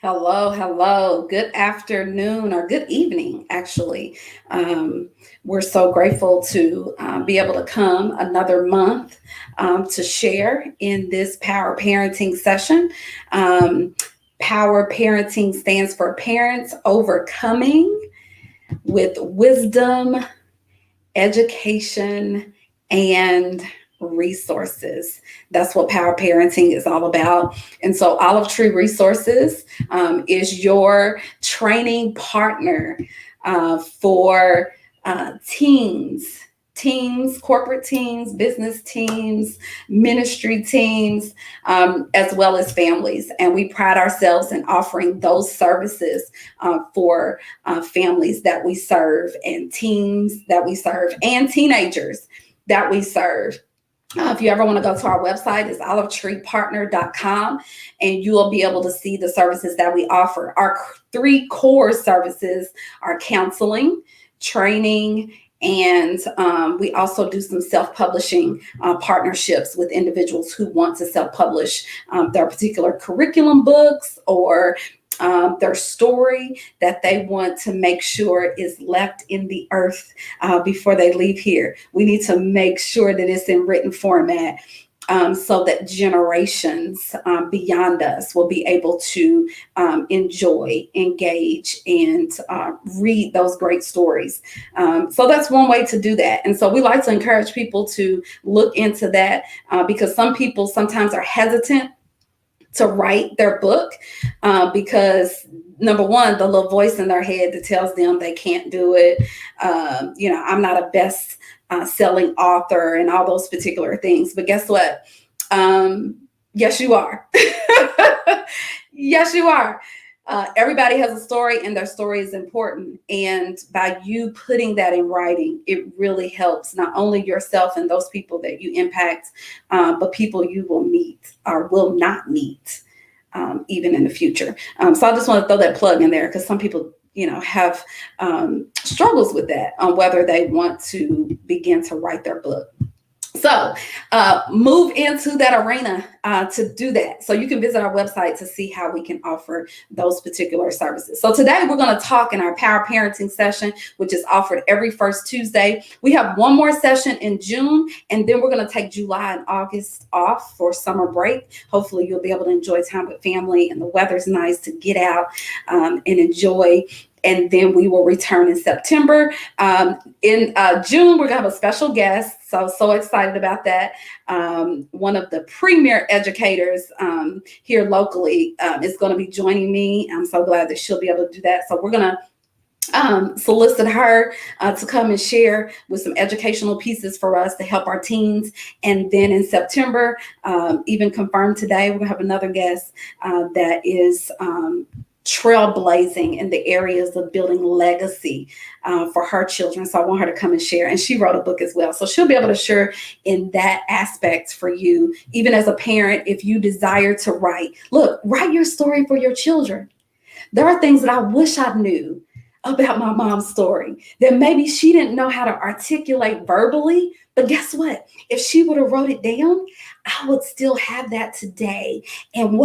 Hello, hello. Good afternoon or good evening, actually. Um, we're so grateful to be able to come another month to share in this Power Parenting session. Um, Power Parenting stands for Parents Overcoming with Wisdom, Education, and resources. That's what Power Parenting is all about. And so, Olive Tree Resources is your training partner for teams, corporate teams, business teams, ministry teams, as well as families. And we pride ourselves in offering those services for families that we serve and teens that we serve and teenagers that we serve. If you ever want to go to our website, it's olivetreepartner.com, and you will be able to see the services that we offer. Our three core services are counseling, training, and we also do some self-publishing partnerships with individuals who want to self-publish their particular curriculum books or their story that they want to make sure is left in the earth before they leave here. We need to make sure that it's in written format so that generations beyond us will be able to enjoy, engage, and read those great stories. So that's one way to do that. And so we like to encourage people to look into that because some people sometimes are hesitant to write their book because number one, the little voice in their head that tells them they can't do it. I'm not a best selling author and all those particular things. But guess what? Yes, you are. Yes, you are. Everybody has a story and their story is important. And by you putting that in writing, it really helps not only yourself and those people that you impact, but people you will meet or will not meet even in the future. So I just want to throw that plug in there because some people have struggles with that on whether they want to begin to write their book. So move into that arena to do that. So you can visit our website to see how we can offer those particular services. So today we're going to talk in our Power Parenting session, which is offered every first Tuesday. We have one more session in June, and then we're going to take July and August off for summer break. Hopefully you'll be able to enjoy time with family and the weather's nice to get out and enjoy. And then we will return in September. In June, we're going to have a special guest. So excited about that. One of the premier educators here locally is going to be joining me. I'm so glad that she'll be able to do that. So we're going to solicit her to come and share with some educational pieces for us to help our teens. And then in September, even confirmed today, we're going to have another guest that is trailblazing in the areas of building legacy for her children. So I want her to come and share. And she wrote a book as well. So she'll be able to share in that aspect for you. Even as a parent, if you desire to write your story for your children. There are things that I wish I knew about my mom's story that maybe she didn't know how to articulate verbally. But guess what? If she would have wrote it down, I would still have that today. And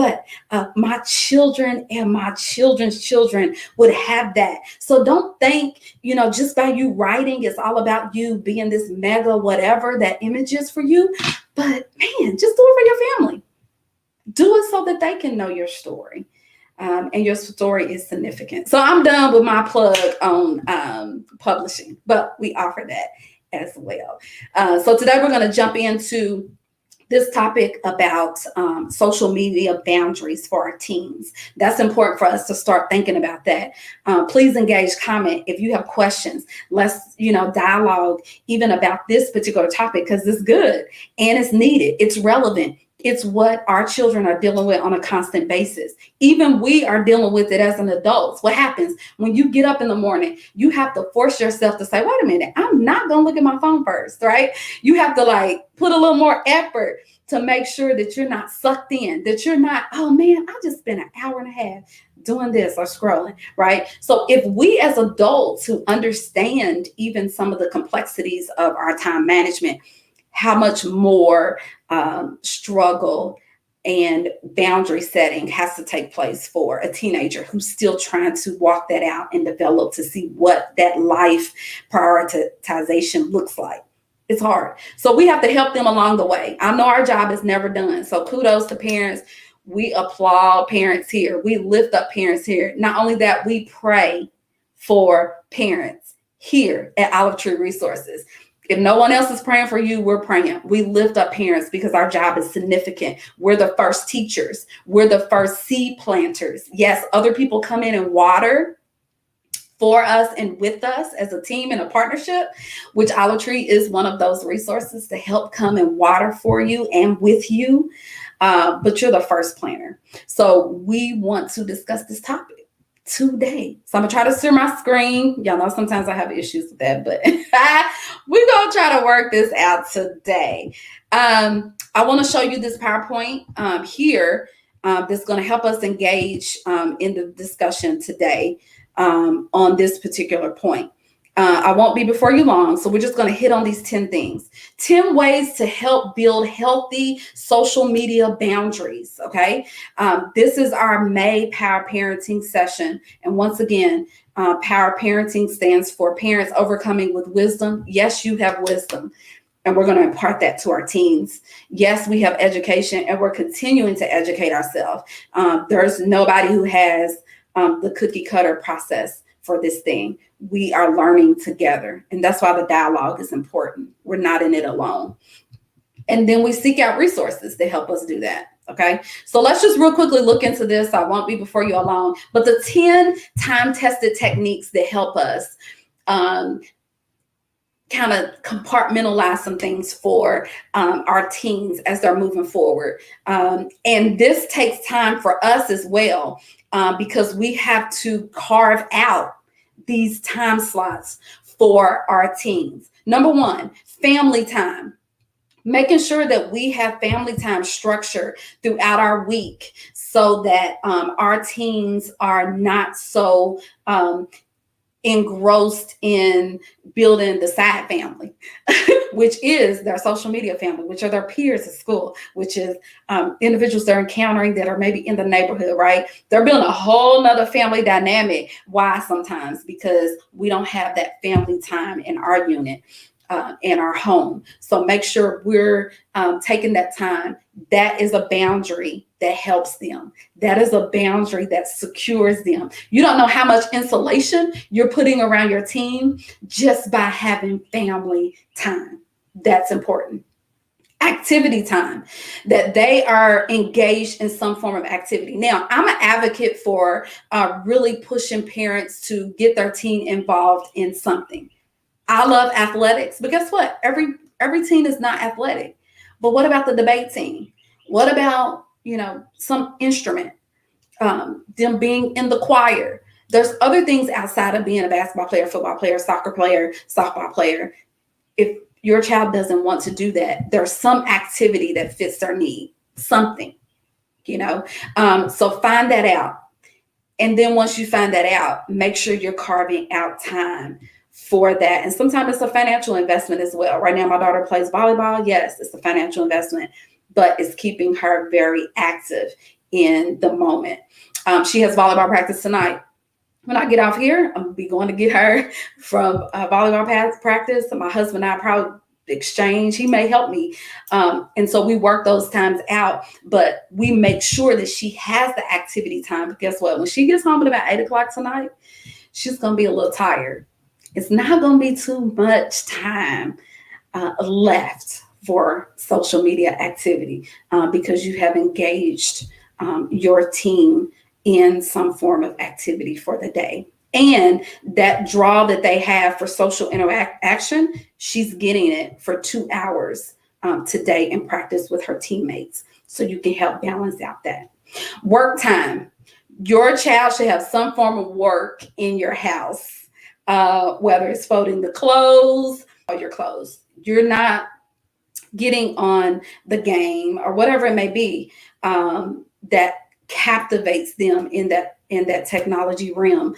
my children and my children's children would have that. So don't think, just by you writing, it's all about you being this mega whatever that image is for you. But man, just do it for your family. Do it so that they can know your story. And your story is significant. So I'm done with my plug on publishing, but we offer that as well. So today we're going to jump into this topic about social media boundaries for our teens. That's important for us to start thinking about that. Please engage, comment if you have questions. Let's dialogue even about this particular topic because it's good and it's needed. It's relevant. It's what our children are dealing with on a constant basis. Even we are dealing with it as an adult. What happens when you get up in the morning? You have to force yourself to say, wait a minute, I'm not going to look at my phone first, right? You have to put a little more effort to make sure that you're not sucked in, that you're not, oh man, I just spent an hour and a half doing this or scrolling, right? So if we as adults who understand even some of the complexities of our time management, how much more struggle and boundary setting has to take place for a teenager who's still trying to walk that out and develop to see what that life prioritization looks like. It's hard. So we have to help them along the way. I know our job is never done. So kudos to parents. We applaud parents here. We lift up parents here. Not only that, we pray for parents here at Olive Tree Resources. If no one else is praying for you, we're praying. We lift up parents because our job is significant. We're the first teachers. We're the first seed planters. Yes, other people come in and water for us and with us as a team and a partnership, which Olive Tree is one of those resources to help come and water for you and with you. But you're the first planter. So we want to discuss this topic today. So I'm gonna try to share my screen. Y'all know sometimes I have issues with that, but we're gonna try to work this out today. I want to show you this PowerPoint here that's going to help us engage in the discussion today on this particular point. I won't be before you long, so we're just going to hit on these 10 things. 10 ways to help build healthy social media boundaries, okay? This is our May Power Parenting session. And once again, Power Parenting stands for Parents Overcoming with Wisdom. Yes, you have wisdom, and we're going to impart that to our teens. Yes, we have education, and we're continuing to educate ourselves. There's nobody who has the cookie cutter process for this thing. We are learning together. And that's why the dialogue is important. We're not in it alone. And then we seek out resources to help us do that. Okay. So let's just real quickly look into this. I won't be before you long, but the 10 time-tested techniques that help us kind of compartmentalize some things for our teens as they're moving forward. And this takes time for us as well, because we have to carve out these time slots for our teens. Number one, family time. Making sure that we have family time structured throughout our week so that our teens are not so engrossed in building the side family, which is their social media family, which are their peers at school, which is individuals they're encountering that are maybe in the neighborhood, right? They're building a whole nother family dynamic. Why? Sometimes because we don't have that family time in our unit, in our home. So make sure we're taking that time. That is a boundary that helps them. That is a boundary that secures them. You don't know how much insulation you're putting around your team just by having family time. That's important. Activity time, that they are engaged in some form of activity. Now, I'm an advocate for really pushing parents to get their teen involved in something. I love athletics, but guess what? Every team is not athletic. But what about the debate team? What about, some instrument? Them being in the choir. There's other things outside of being a basketball player, football player, soccer player, softball player. If your child doesn't want to do that, there's some activity that fits their need, something, so find that out. And then once you find that out, make sure you're carving out time for that. And sometimes it's a financial investment as well. Right now, my daughter plays volleyball. Yes, it's a financial investment, but it's keeping her very active in the moment. She has volleyball practice tonight. When I get off here, I'm gonna be going to get her from volleyball practice. So my husband and I probably exchange. He may help me. And so we work those times out, but we make sure that she has the activity time. But guess what? When she gets home at about 8 o'clock tonight, she's going to be a little tired. It's not going to be too much time left for social media activity because you have engaged your team in some form of activity for the day. And that draw that they have for social interaction, she's getting it for 2 hours today in practice with her teammates. So you can help balance out that. Work time. Your child should have some form of work in your house. Whether it's folding the clothes or your clothes. You're not getting on the game or whatever it may be that captivates them in that technology realm.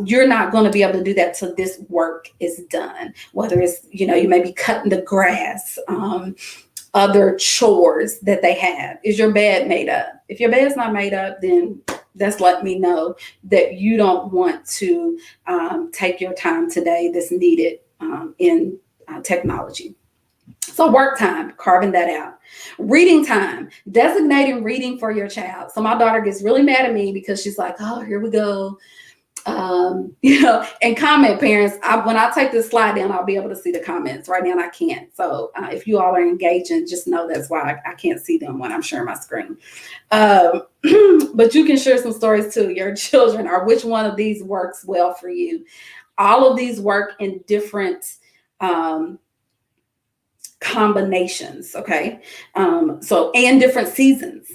You're not going to be able to do that till this work is done. Whether it's, you may be cutting the grass, other chores that they have. Is your bed made up? If your bed's not made up, then that's letting me know that you don't want to take your time today that's needed in technology. So work time, carving that out. Reading time, designating reading for your child. So my daughter gets really mad at me because she's like, oh, here we go. And comment, parents. When I take this slide down, I'll be able to see the comments. Right now, I can't. So if you all are engaging, just know that's why I can't see them when I'm sharing my screen. But you can share some stories to your children, or which one of these works well for you. All of these work in different combinations. Okay. And different seasons.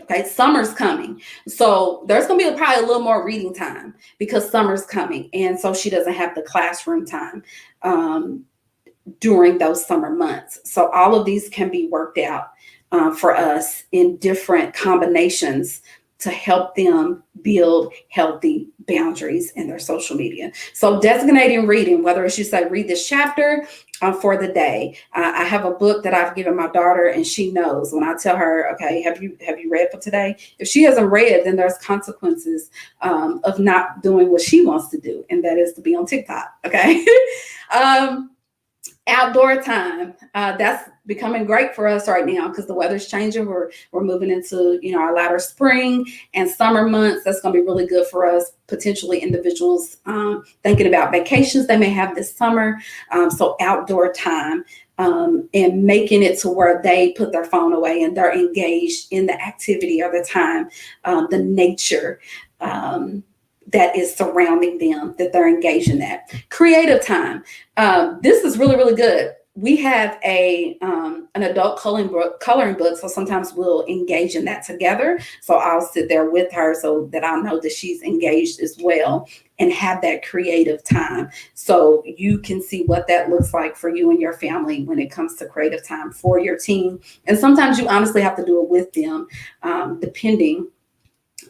Okay, summer's coming. So there's going to be probably a little more reading time because summer's coming. And so she doesn't have the classroom time during those summer months. So all of these can be worked out for us in different combinations to help them build healthy boundaries in their social media. So designating reading, whether it's you say read this chapter for the day. I have a book that I've given my daughter, and she knows when I tell her, okay, have you read for today? If she hasn't read, then there's consequences of not doing what she wants to do, and that is to be on TikTok. Okay. Outdoor time, that's becoming great for us right now because the weather's changing. We're moving into our latter spring and summer months. That's going to be really good for us. Potentially individuals thinking about vacations they may have this summer. So outdoor time and making it to where they put their phone away and they're engaged in the activity or the time, the nature. That is surrounding them, that they're engaged in that. Creative time. This is really, really good. We have an adult coloring book, so sometimes we'll engage in that together. So I'll sit there with her so that I'll know that she's engaged as well and have that creative time. So you can see what that looks like for you and your family when it comes to creative time for your team. And sometimes you honestly have to do it with them, depending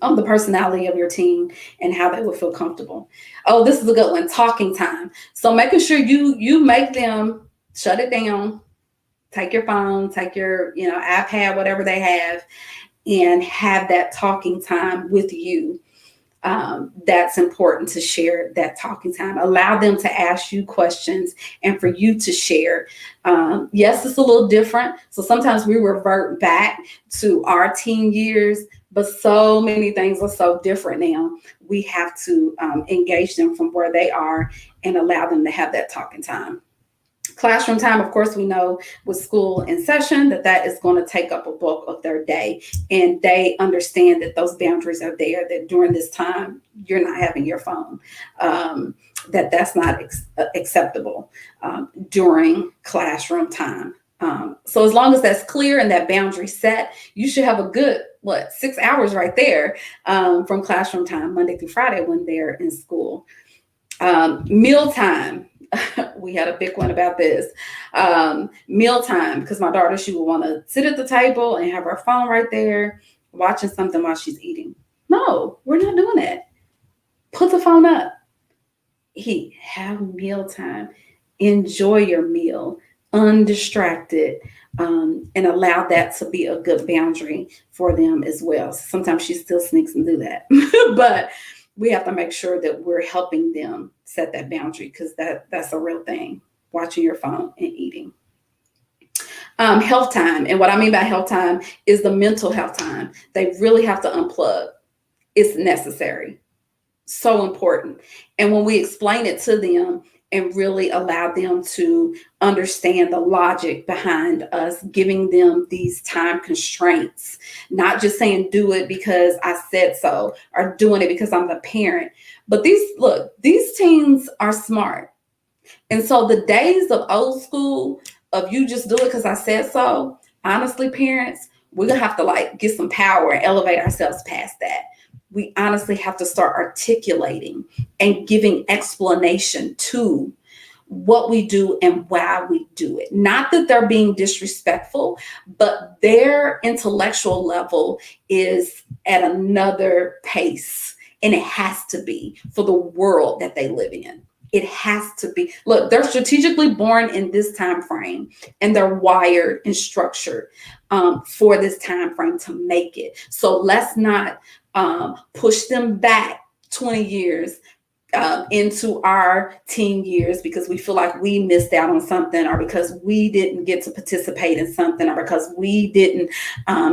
on the personality of your team and how they will feel comfortable. Oh, this is a good one, talking time. So making sure you make them shut it down, take your phone, take your iPad, whatever they have, and have that talking time with you. That's important to share that talking time. Allow them to ask you questions and for you to share. Yes, it's a little different. So sometimes we revert back to our teen years, but so many things are so different now. We have to engage them from where they are and allow them to have that talking time. Classroom time, of course, we know with school in session that is going to take up a bulk of their day. And they understand that those boundaries are there, that during this time, you're not having your phone, that's not acceptable during classroom time. So as long as that's clear and that boundary set, you should have a good, 6 hours right there from classroom time, Monday through Friday when they're in school. Mealtime. We had a big one about this. Mealtime, because my daughter, she would want to sit at the table and have her phone right there, watching something while she's eating. No, we're not doing that. Put the phone up. Eat, have mealtime. Enjoy your meal, undistracted, and allow that to be a good boundary for them as well. Sometimes she still sneaks and do that, but we have to make sure that we're helping them set that boundary because that's a real thing, watching your phone and eating. Health time. And what I mean by health time is the mental health time. They really have to unplug. It's necessary. So important. And when we explain it to them and really allow them to understand the logic behind us giving them these time constraints, not just saying do it because I said so or doing it because I'm the parent. But these teens are smart. And so the days of old school of you just do it because I said so, honestly, parents, we're going to have to get some power and elevate ourselves past that. We honestly have to start articulating and giving explanation to what we do and why we do it. Not that they're being disrespectful, but their intellectual level is at another pace, and it has to be for the world that they live in. It has to be. Look, they're strategically born in this time frame, and they're wired and structured for this time frame to make it. So let's not push them back 20 years into our teen years because we feel like we missed out on something, or because we didn't get to participate in something, or because we didn't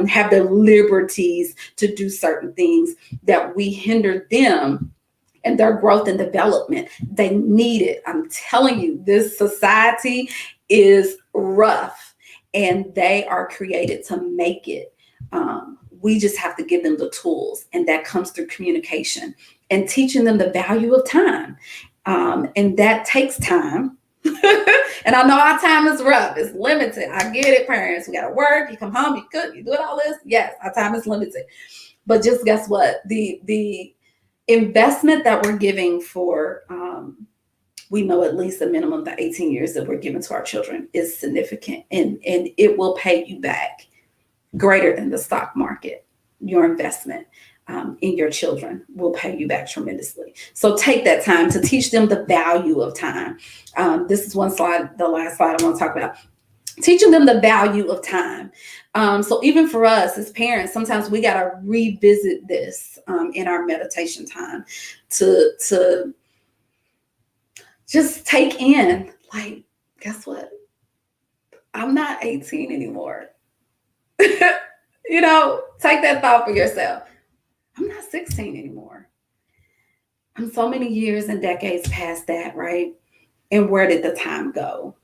have the liberties to do certain things, that we hindered them and their growth and development. They need it. I'm telling you, this society is rough, and they are created to make it. We just have to give them the tools, and that comes through communication and teaching them the value of time. And that takes time. And I know our time is rough. It's limited. I get it, parents. We got to work. You come home, you cook, you do all this. Yes, our time is limited. But just guess what? The investment that we're giving for, we know at least a minimum of the 18 years that we're giving to our children is significant, and it will pay you back greater than the stock market. Your investment in your children will pay you back tremendously. So take that time to teach them the value of time. This is one slide, the last slide I want to talk about. Teaching them the value of time. So even for us as parents, sometimes we got to revisit this in our meditation time to just take in, like, guess what? I'm not 18 anymore. You know, take that thought for yourself. I'm not 16 anymore. I'm so many years and decades past that, right? And where did the time go?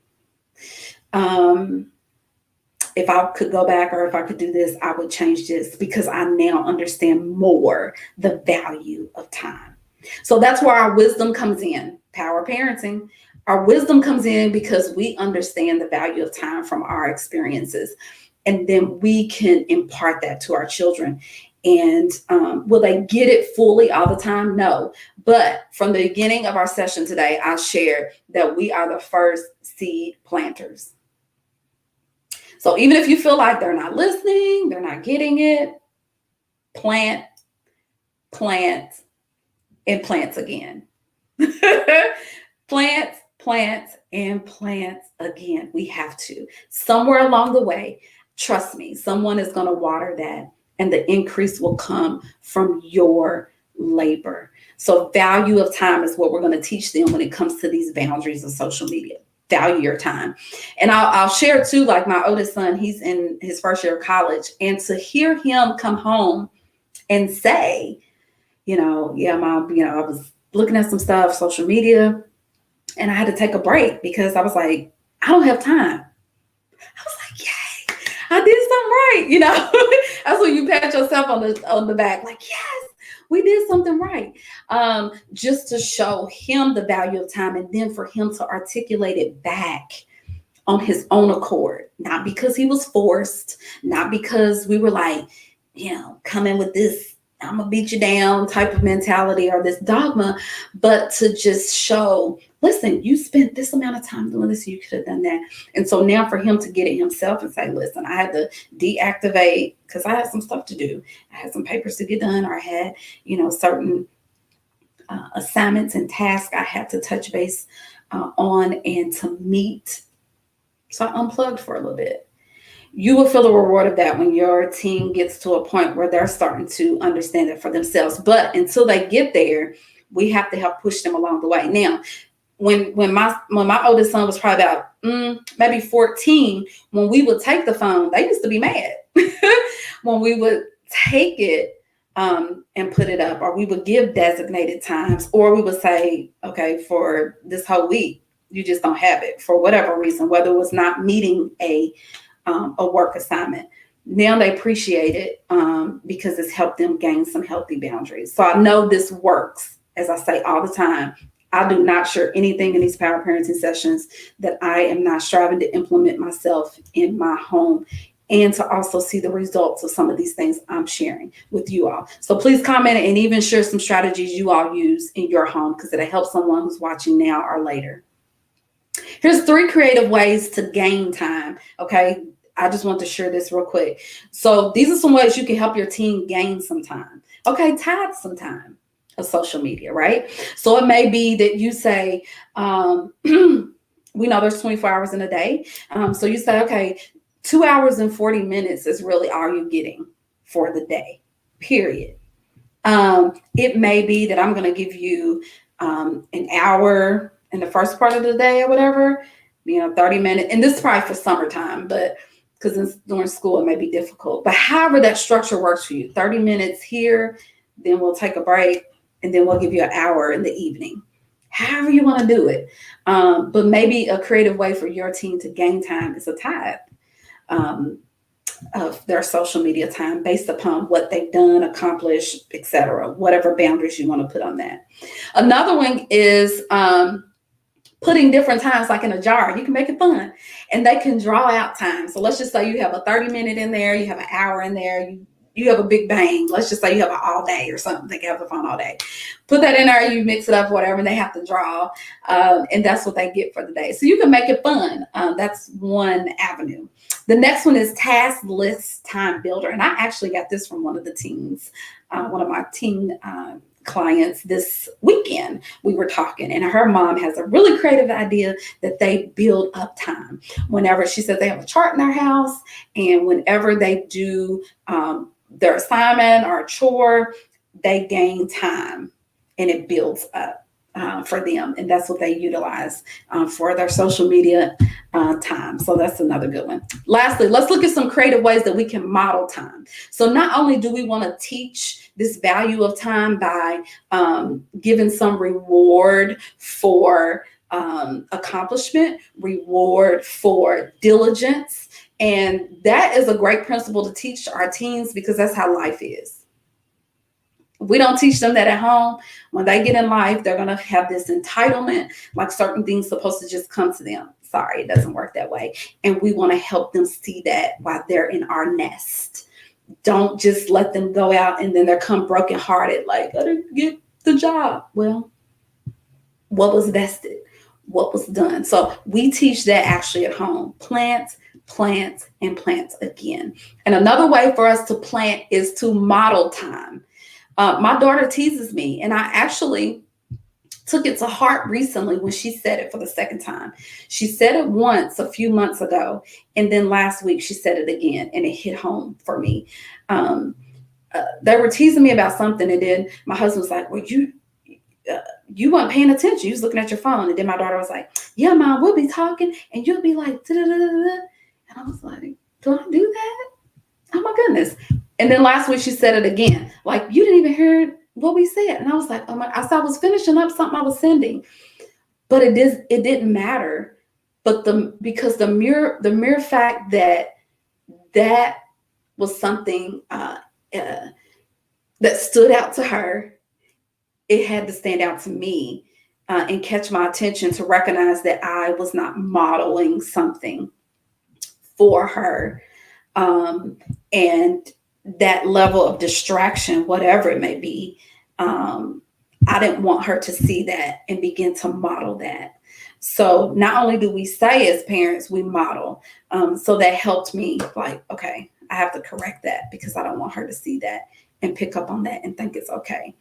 If I could go back, or if I could do this, I would change this, because I now understand more the value of time. So that's where our wisdom comes in. Power parenting. Our wisdom comes in because we understand the value of time from our experiences. And then we can impart that to our children. And will they get it fully all the time? No. But from the beginning of our session today, I shared that we are the first seed planters. So even if you feel like they're not listening, they're not getting it, plant, and plant again. Plant, and plant again. We have to. Somewhere along the way, trust me, someone is going to water that, and the increase will come from your labor. So value of time is what we're going to teach them when it comes to these boundaries of social media. Value your time. And I'll share too, like my oldest son, he's in his first year of college, and to hear him come home and say, yeah, Mom, I was looking at some stuff, social media, and I had to take a break because I was like, I don't have time. I was like, yay, I did something right. That's when you pat yourself on the back, like, yes, we did something right. Just to show him the value of time, and then for him to articulate it back on his own accord, not because he was forced, not because we were like, coming with this, I'm gonna beat you down type of mentality or this dogma, but to just show, listen, you spent this amount of time doing this, you could have done that. And so now for him to get it himself and say, listen, I had to deactivate because I had some stuff to do. I had some papers to get done, or I had, certain assignments and tasks I had to touch base on and to meet. So I unplugged for a little bit. You will feel the reward of that when your team gets to a point where they're starting to understand it for themselves. But until they get there, we have to help push them along the way. Now, when my oldest son was probably about maybe 14, when we would take the phone, they used to be mad. When we would take it and put it up, or we would give designated times, or we would say, okay, for this whole week, you just don't have it for whatever reason, whether it was not meeting a work assignment. Now they appreciate it because it's helped them gain some healthy boundaries. So I know this works. As I say all the time, I do not share anything in these power parenting sessions that I am not striving to implement myself in my home, and to also see the results of some of these things I'm sharing with you all. So please comment and even share some strategies you all use in your home, because it'll help someone who's watching now or later. Here's 3 creative ways to gain time. Okay. I just want to share this real quick. So these are some ways you can help your team gain some time. Okay. Tithe some time. of social media, right? So it may be that you say, we know there's 24 hours in a day. So you say, okay, 2 hours and 40 minutes is really all you're getting for the day, period. It may be that I'm going to give you an hour in the first part of the day or whatever, 30 minutes. And this is probably for summertime, but because during school it may be difficult. But however that structure works for you, 30 minutes here, then we'll take a break, and then we'll give you an hour in the evening. However you want to do it. But maybe a creative way for your team to gain time is a tithe of their social media time based upon what they've done, accomplished, etc. Whatever boundaries you want to put on that. Another one is putting different times like in a jar. You can make it fun, and they can draw out time. So let's just say you have a 30-minute in there, you have an hour in there, you have a big bang. Let's just say you have an all day or something. They can have the fun all day. Put that in there, you mix it up, whatever, and they have to draw. And that's what they get for the day. So you can make it fun. That's one avenue. The next one is task list time builder. And I actually got this from one of the teens, one of my teen clients this weekend. We were talking, and her mom has a really creative idea that they build up time. Whenever she said they have a chart in their house, and whenever they do their assignment or a chore, they gain time, and it builds up for them. And that's what they utilize for their social media time. So that's another good one. Lastly, let's look at some creative ways that we can model time. So not only do we want to teach this value of time by giving some reward for accomplishment, reward for diligence. And that is a great principle to teach our teens, because that's how life is. We don't teach them that at home. When they get in life, they're going to have this entitlement, like certain things supposed to just come to them. Sorry, it doesn't work that way. And we want to help them see that while they're in our nest. Don't just let them go out and then they come brokenhearted, like, I didn't get the job. Well, what was vested? What was done? So we teach that actually at home. Plant, and plant again. And another way for us to plant is to model time. My daughter teases me, and I actually took it to heart recently when she said it for the second time. She said it once a few months ago, and then last week she said it again, and it hit home for me. They were teasing me about something, and then my husband was like, well, you weren't paying attention. You was looking at your phone. And then my daughter was like, yeah, Mom, we'll be talking, and you'll be like, da-da-da-da-da. And I was like, do I do that? Oh, my goodness. And then last week she said it again, like, you didn't even hear what we said. And I was like, oh my, I said I was finishing up something I was sending, but it didn't matter. But because the mere fact that was something that stood out to her, it had to stand out to me and catch my attention to recognize that I was not modeling something for her. And that level of distraction, whatever it may be, I didn't want her to see that and begin to model that. So not only do we say as parents, we model. So that helped me, like, okay, I have to correct that because I don't want her to see that and pick up on that and think it's okay.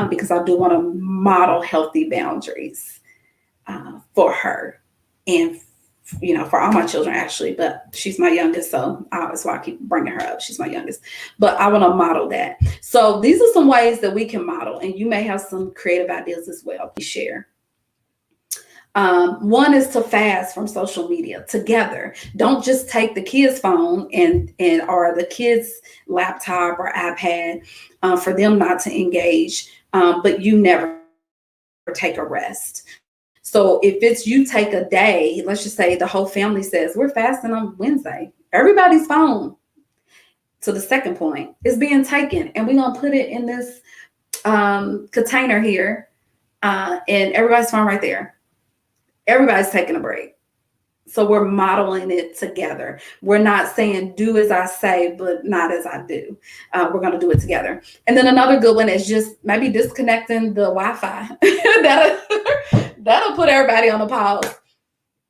Because I do want to model healthy boundaries for her and for all my children, actually, but she's my youngest. So that's why I keep bringing her up. She's my youngest, but I want to model that. So these are some ways that we can model, and you may have some creative ideas as well. Please share. One is to fast from social media together. Don't just take the kids' phone and or the kids' laptop or iPad for them not to engage, but you never take a rest. So if it's you take a day, let's just say the whole family says we're fasting on Wednesday, everybody's phone, to the second point, is being taken, and we're gonna put it in this container here, and everybody's phone right there. Everybody's taking a break. So we're modeling it together. We're not saying do as I say, but not as I do. We're going to do it together. And then another good one is just maybe disconnecting the Wi-Fi. That'll put everybody on a pause.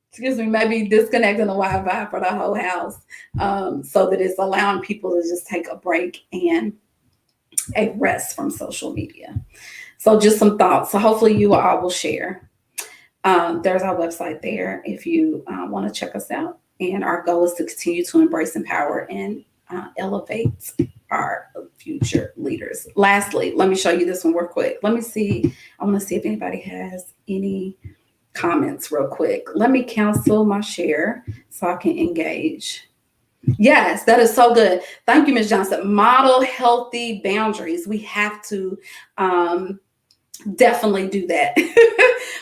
Excuse me, maybe disconnecting the Wi-Fi for the whole house, so that it's allowing people to just take a break and a rest from social media. So just some thoughts. So hopefully you all will share. There's our website there if you want to check us out. And our goal is to continue to embrace, empower, and elevate our future leaders. Lastly, let me show you this one real quick. Let me see. I want to see if anybody has any comments real quick. Let me cancel my share so I can engage. Yes, that is so good. Thank you, Ms. Johnson. Model healthy boundaries. We have to definitely do that.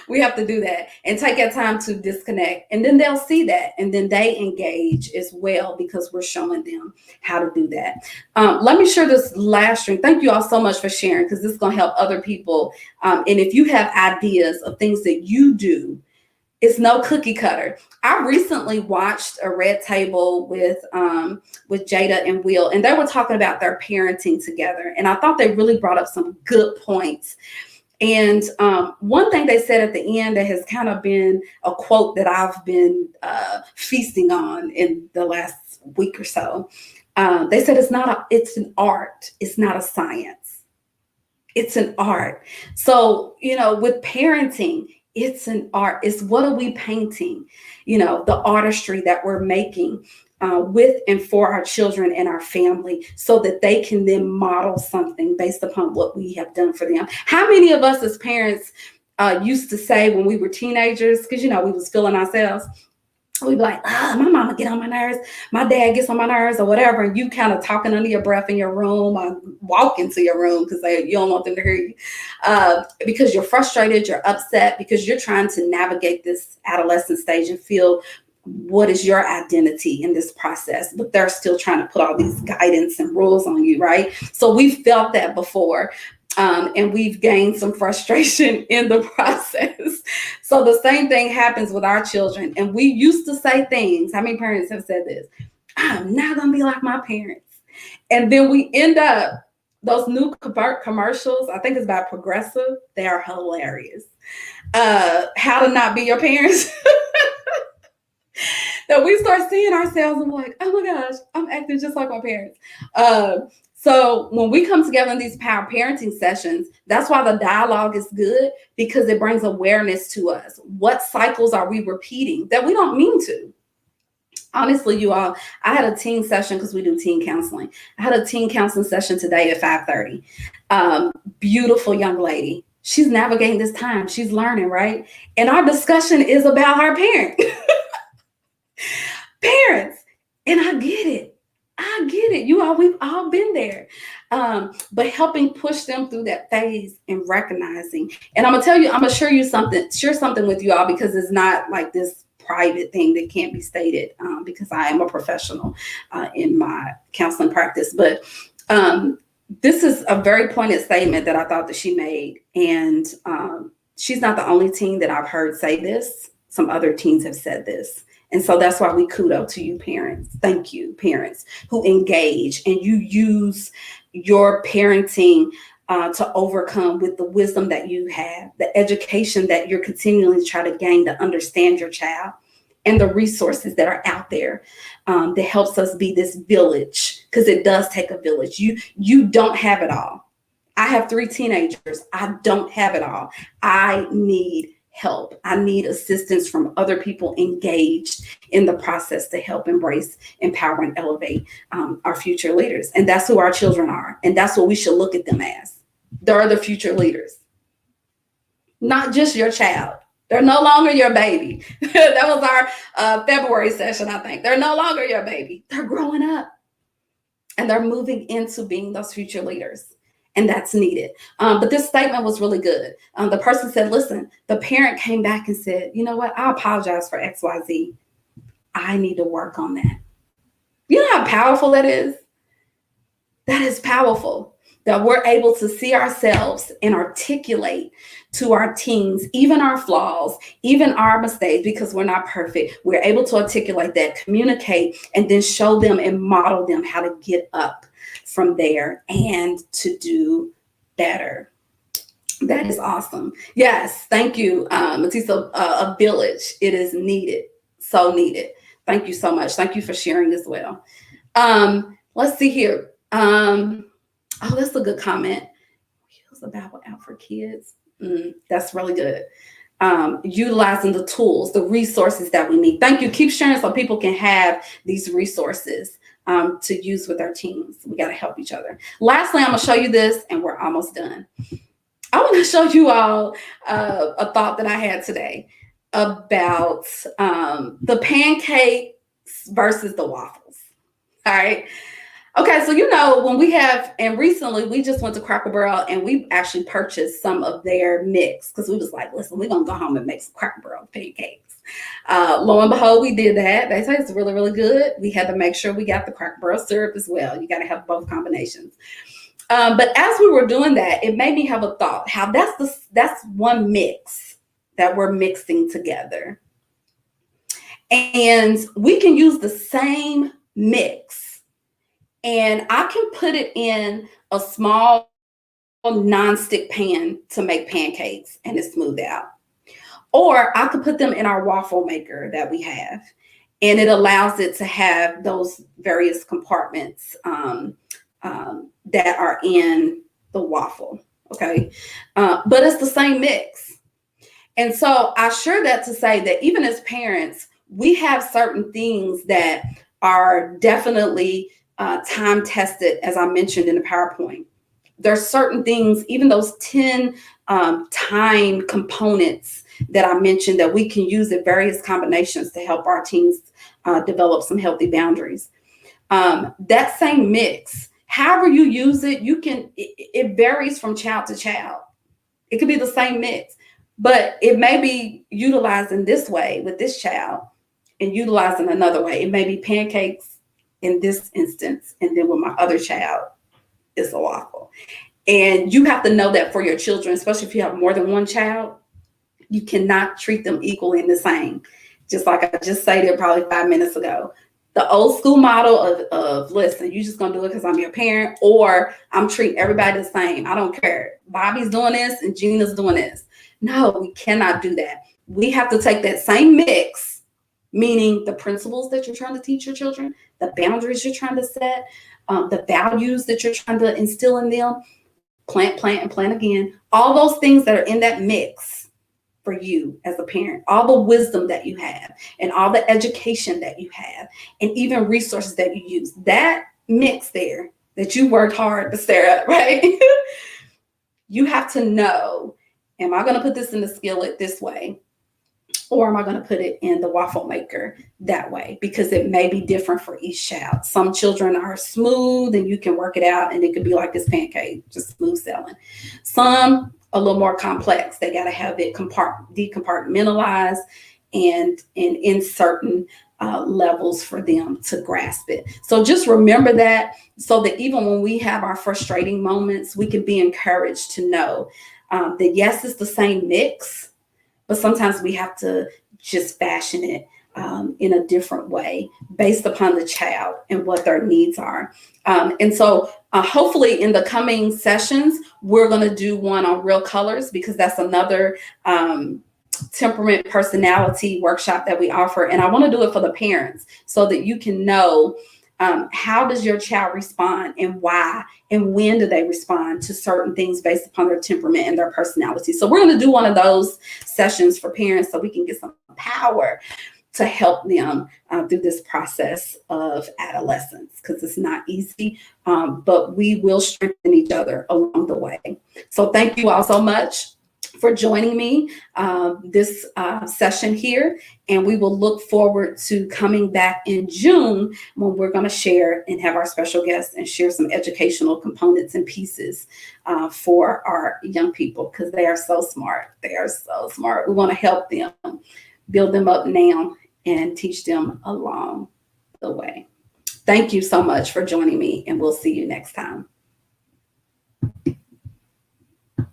We have to do that and take that time to disconnect. And then they'll see that. And then they engage as well because we're showing them how to do that. Let me share this last string. Thank you all so much for sharing because this is going to help other people. And if you have ideas of things that you do, it's no cookie cutter. I recently watched a Red Table with Jada and Will, and they were talking about their parenting together. And I thought they really brought up some good points. And one thing they said at the end that has kind of been a quote that I've been feasting on in the last week or so. They said it's an art. It's not a science. It's an art. So, with parenting, it's an art. It's what are we painting? The artistry that we're making with and for our children and our family so that they can then model something based upon what we have done for them. How many of us as parents used to say when we were teenagers, because, we was feeling ourselves, we'd be like, my mama get on my nerves, my dad gets on my nerves or whatever. And you kind of talking under your breath in your room or walk into your room because you don't want them to hear you because you're frustrated, you're upset because you're trying to navigate this adolescent stage and feel what is your identity in this process, but they're still trying to put all these guidance and rules on you, right? So we've felt that before. And we've gained some frustration in the process. So the same thing happens with our children. And we used to say things. How many parents have said this? I'm not going to be like my parents. And then we end up, those new commercials, I think it's about Progressive. They are hilarious. How to not be your parents. That we start seeing ourselves and we're like, oh my gosh, I'm acting just like my parents. So when we come together in these power parenting sessions, that's why the dialogue is good because it brings awareness to us. What cycles are we repeating that we don't mean to? Honestly, you all, I had a teen session because we do teen counseling. I had a teen counseling session today at 5:30. Beautiful young lady. She's navigating this time. She's learning, right? And our discussion is about her parent. Parents. And I get it. You all, we've all been there. But helping push them through that phase and recognizing. And I'm gonna share something with you all because it's not like this private thing that can't be stated because I am a professional in my counseling practice. But this is a very pointed statement that I thought that she made. And she's not the only teen that I've heard say this. Some other teens have said this. And so that's why we kudos to you parents. Thank you, parents who engage and you use your parenting to overcome with the wisdom that you have, the education that you're continually trying to gain to understand your child, and the resources that are out there that helps us be this village, because it does take a village. You don't have it all. I have 3 teenagers. I don't have it all. I need help. I need assistance from other people engaged in the process to help embrace, empower, and elevate our future leaders. And that's who our children are. And that's what we should look at them as. They're the future leaders, not just your child. They're no longer your baby. That was our February session, I think. They're no longer your baby. They're growing up and they're moving into being those future leaders. And that's needed. But this statement was really good. The person said, listen, the parent came back and said, you know what? I apologize for XYZ. I need to work on that. You know how powerful that is? That is powerful. That we're able to see ourselves and articulate to our teens, even our flaws, even our mistakes, because we're not perfect. We're able to articulate that, communicate, and then show them and model them how to get up from there and to do better. That is awesome. Yes, thank you, Matisa. A village, it is needed, so needed. Thank you so much. Thank you for sharing as well. Let's see here. Oh, that's a good comment. books, a Bible app for kids. That's really good. Utilizing the tools, the resources that we need. Thank you. Keep sharing so people can have these resources to use with our teams. We got to help each other. Lastly, I'm going to show you this, and we're almost done. I want to show you all a thought that I had today about the pancakes versus the waffles. All right. Okay, so when we have, and recently we just went to Cracker Barrel and we actually purchased some of their mix because we was like, listen, we're going to go home and make some Cracker Barrel pancakes. Lo and behold, we did that. They say it's really, really good. We had to make sure we got the Cracker Barrel syrup as well. You got to have both combinations. But as we were doing that, it made me have a thought, how that's one mix that we're mixing together. And we can use the same mix. And I can put it in a small non-stick pan to make pancakes and it's smoothed out. Or I could put them in our waffle maker that we have. And it allows it to have those various compartments that are in the waffle. Okay. But it's the same mix. And so I share that to say that even as parents, we have certain things that are definitely time tested, as I mentioned in the PowerPoint. There's certain things, even those 10 time components that I mentioned, that we can use at various combinations to help our teams develop some healthy boundaries. That same mix, however you use it, it varies from child to child. It could be the same mix, but it may be utilized in this way with this child and utilized in another way. It may be pancakes in this instance, and then with my other child, it's a waffle. And you have to know that for your children, especially if you have more than one child, you cannot treat them equally and the same. Just like I just stated probably 5 minutes ago. The old school model of listen, you just gonna do it because I'm your parent, or I'm treating everybody the same. I don't care. Bobby's doing this and Gina's doing this. No, we cannot do that. We have to take that same mix, meaning the principles that you're trying to teach your children, the boundaries you're trying to set, the values that you're trying to instill in them, plant, and plant again. All those things that are in that mix for you as a parent, all the wisdom that you have and all the education that you have and even resources that you use, that mix there that you worked hard to stir up, right? You have to know, am I going to put this in the skillet this way? Or am I going to put it in the waffle maker that way? Because it may be different for each child. Some children are smooth and you can work it out and it could be like this pancake, just smooth sailing. Some a little more complex. They got to have it decompartmentalized and in certain levels for them to grasp it. So just remember that, so that even when we have our frustrating moments, we can be encouraged to know that yes, it's the same mix, but sometimes we have to just fashion it in a different way based upon the child and what their needs are. And so hopefully in the coming sessions, we're going to do one on real colors, because that's another temperament personality workshop that we offer. And I want to do it for the parents so that you can know how does your child respond and why and when do they respond to certain things based upon their temperament and their personality. So we're going to do one of those sessions for parents so we can get some power to help them through this process of adolescence, because it's not easy, but we will strengthen each other along the way. So thank you all so much for joining me this session here. And we will look forward to coming back in June when we're going to share and have our special guests and share some educational components and pieces for our young people, because they are so smart. They are so smart. We want to help them, build them up now, and teach them along the way. Thank you so much for joining me, and we'll see you next time.